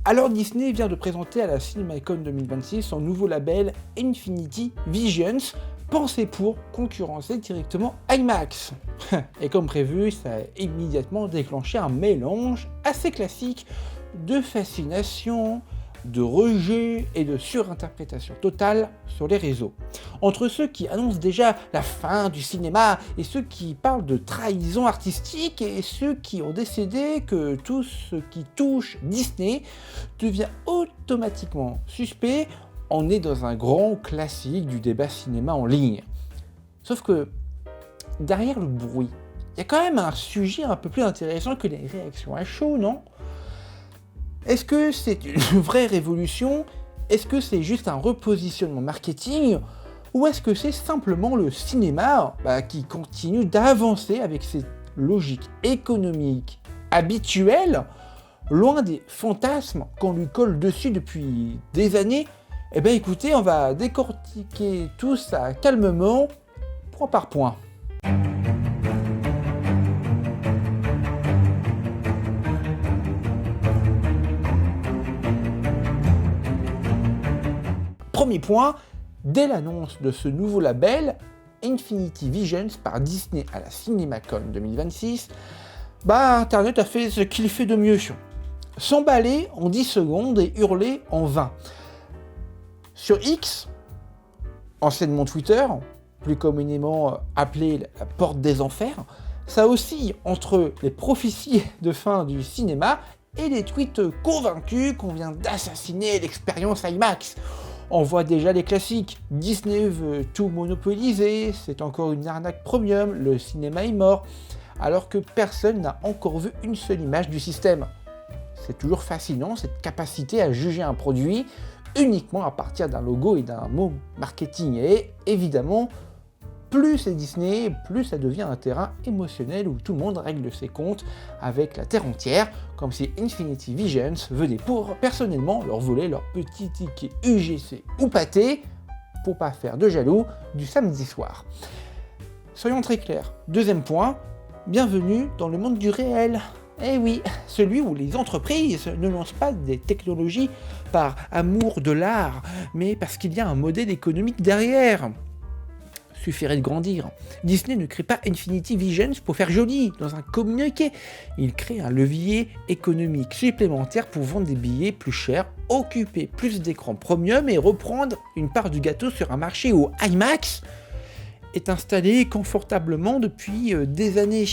Alors Disney vient de présenter à la CinemaCon 2026 son nouveau label Infinity Visions, pensé pour concurrencer directement IMAX. Et comme prévu, ça a immédiatement déclenché un mélange assez classique de fascination, de rejet et de surinterprétation totale sur les réseaux. Entre ceux qui annoncent déjà la fin du cinéma et ceux qui parlent de trahison artistique et ceux qui ont décidé que tout ce qui touche Disney devient automatiquement suspect, on est dans un grand classique du débat cinéma en ligne. Sauf que derrière le bruit, il y a quand même un sujet un peu plus intéressant que les réactions à chaud, non ? Est-ce que c'est une vraie révolution ? Est-ce que c'est juste un repositionnement marketing ? Ou est-ce que c'est simplement le cinéma qui continue d'avancer avec ses logiques économiques habituelles, loin des fantasmes qu'on lui colle dessus depuis des années ? Eh bien écoutez, on va décortiquer tout ça calmement, point par point. Premier point, dès l'annonce de ce nouveau label, Infinity Visions par Disney à la CinemaCon 2026, Internet a fait ce qu'il fait de mieux. S'emballer en 10 secondes et hurler en 20. Sur X, anciennement Twitter, plus communément appelé la porte des enfers, ça oscille entre les prophéties de fin du cinéma et les tweets convaincus qu'on vient d'assassiner l'expérience IMAX. On voit déjà les classiques, Disney veut tout monopoliser, c'est encore une arnaque premium, le cinéma est mort, alors que personne n'a encore vu une seule image du système. C'est toujours fascinant cette capacité à juger un produit uniquement à partir d'un logo et d'un mot marketing. Et évidemment, plus c'est Disney, plus ça devient un terrain émotionnel où tout le monde règle ses comptes avec la terre entière, comme si Infinity Visions venait personnellement leur voler leur petit ticket UGC ou pâté, pour pas faire de jaloux, du samedi soir. Soyons très clairs. Deuxième point, bienvenue dans le monde du réel. Eh oui, celui où les entreprises ne lancent pas des technologies par amour de l'art, mais parce qu'il y a un modèle économique derrière. Suffirait de grandir. Disney ne crée pas Infinity Visions pour faire joli dans un communiqué. Il crée un levier économique supplémentaire pour vendre des billets plus chers, occuper plus d'écrans premium et reprendre une part du gâteau sur un marché où IMAX est installé confortablement depuis des années.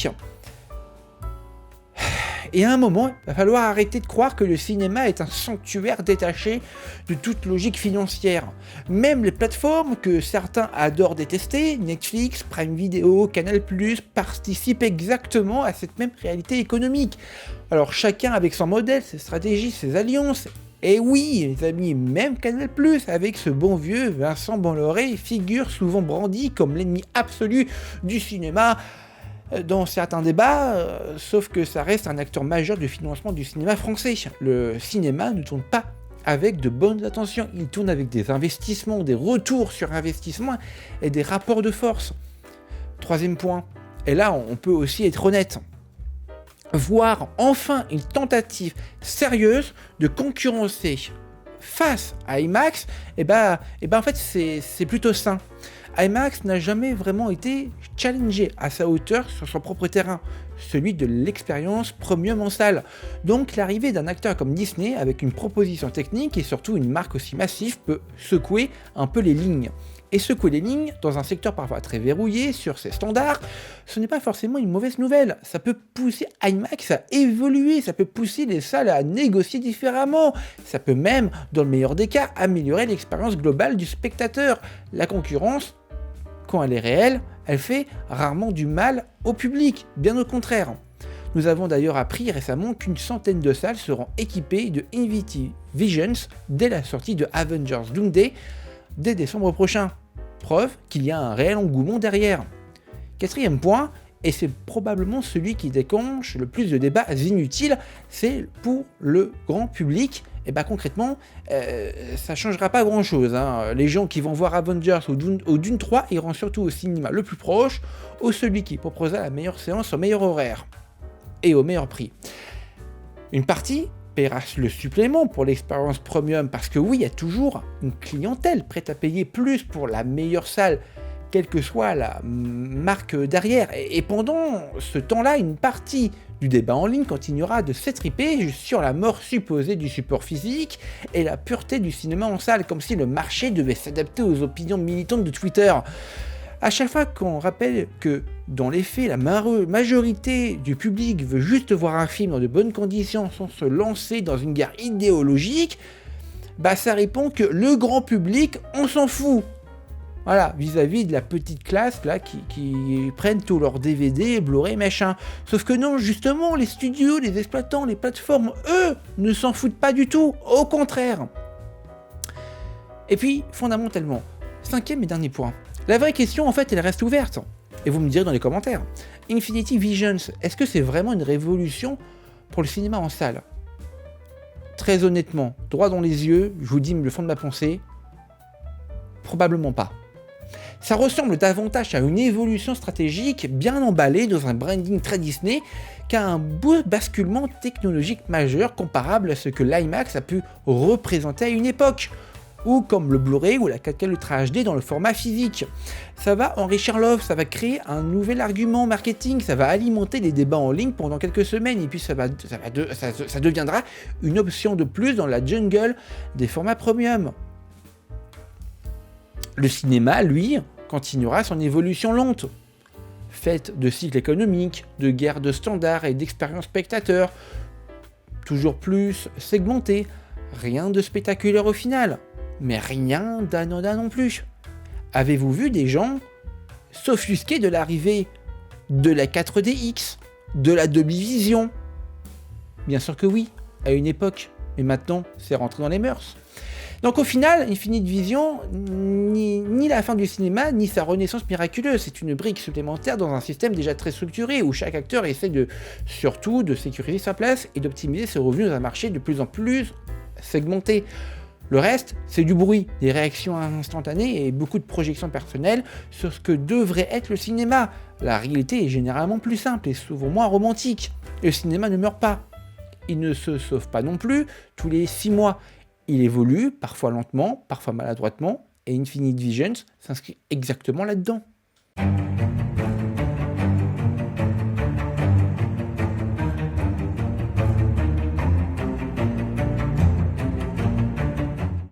Et à un moment, il va falloir arrêter de croire que le cinéma est un sanctuaire détaché de toute logique financière. Même les plateformes que certains adorent détester, Netflix, Prime Video, Canal+, participent exactement à cette même réalité économique. Alors chacun avec son modèle, ses stratégies, ses alliances. Et oui, les amis, même Canal+, avec ce bon vieux Vincent Bolloré, figure souvent brandi comme l'ennemi absolu du cinéma, dans certains débats, sauf que ça reste un acteur majeur du financement du cinéma français. Le cinéma ne tourne pas avec de bonnes intentions, il tourne avec des investissements, des retours sur investissement et des rapports de force. Troisième point, et là on peut aussi être honnête, voir enfin une tentative sérieuse de concurrencer face à IMAX, en fait c'est plutôt sain. IMAX n'a jamais vraiment été challengé à sa hauteur sur son propre terrain, celui de l'expérience premium en salle. Donc l'arrivée d'un acteur comme Disney avec une proposition technique et surtout une marque aussi massive peut secouer un peu les lignes. Et secouer les lignes dans un secteur parfois très verrouillé sur ses standards, ce n'est pas forcément une mauvaise nouvelle. Ça peut pousser IMAX à évoluer, ça peut pousser les salles à négocier différemment, ça peut même, dans le meilleur des cas, améliorer l'expérience globale du spectateur. La concurrence, quand elle est réelle, elle fait rarement du mal au public, bien au contraire. Nous avons d'ailleurs appris récemment qu'une centaine de salles seront équipées de Infinity Visions dès la sortie de Avengers Doomsday dès décembre prochain. Preuve qu'il y a un réel engouement derrière. Quatrième point, et c'est probablement celui qui déclenche le plus de débats inutiles, c'est pour le grand public. Et concrètement, ça changera pas grand chose. Les gens qui vont voir Avengers ou Dune 3 iront surtout au cinéma le plus proche, ou celui qui proposera la meilleure séance au meilleur horaire et au meilleur prix. Une partie paiera le supplément pour l'expérience premium, parce que oui, il y a toujours une clientèle prête à payer plus pour la meilleure salle, quelle que soit la marque derrière. Et pendant ce temps-là, une partie du débat en ligne continuera de s'étriper sur la mort supposée du support physique et la pureté du cinéma en salle, comme si le marché devait s'adapter aux opinions militantes de Twitter. À chaque fois qu'on rappelle que, dans les faits, la majorité du public veut juste voir un film dans de bonnes conditions sans se lancer dans une guerre idéologique, bah ça répond que le grand public, on s'en fout. Voilà, vis-à-vis de la petite classe là qui prennent tous leurs DVD, Blu-ray, machin. Sauf que non, justement, les studios, les exploitants, les plateformes, eux, ne s'en foutent pas du tout. Au contraire. Et puis, fondamentalement, 5e et dernier point. La vraie question, en fait, elle reste ouverte. Et vous me direz dans les commentaires. Infinity Visions, est-ce que c'est vraiment une révolution pour le cinéma en salle ? Très honnêtement, droit dans les yeux, je vous dis le fond de ma pensée, probablement pas. Ça ressemble davantage à une évolution stratégique bien emballée dans un branding très Disney qu'à un basculement technologique majeur comparable à ce que l'IMAX a pu représenter à une époque, ou comme le Blu-ray ou la 4K Ultra HD dans le format physique. Ça va enrichir l'offre, ça va créer un nouvel argument marketing, ça va alimenter les débats en ligne pendant quelques semaines, et puis ça deviendra une option de plus dans la jungle des formats premium. Le cinéma, lui, continuera son évolution lente, faite de cycles économiques, de guerres de standards et d'expériences spectateurs, toujours plus segmentés, rien de spectaculaire au final, mais rien d'anodin non plus. Avez-vous vu des gens s'offusquer de l'arrivée de la 4DX, de la Dolby Vision ? Bien sûr que oui, à une époque, mais maintenant c'est rentré dans les mœurs. Donc au final, Infinite Vision, ni la fin du cinéma, ni sa renaissance miraculeuse, c'est une brique supplémentaire dans un système déjà très structuré, où chaque acteur essaie surtout de sécuriser sa place et d'optimiser ses revenus dans un marché de plus en plus segmenté. Le reste, c'est du bruit, des réactions instantanées et beaucoup de projections personnelles sur ce que devrait être le cinéma. La réalité est généralement plus simple et souvent moins romantique. Le cinéma ne meurt pas. Il ne se sauve pas non plus tous les 6 mois. Il évolue, parfois lentement, parfois maladroitement, et Infinite Visions s'inscrit exactement là-dedans.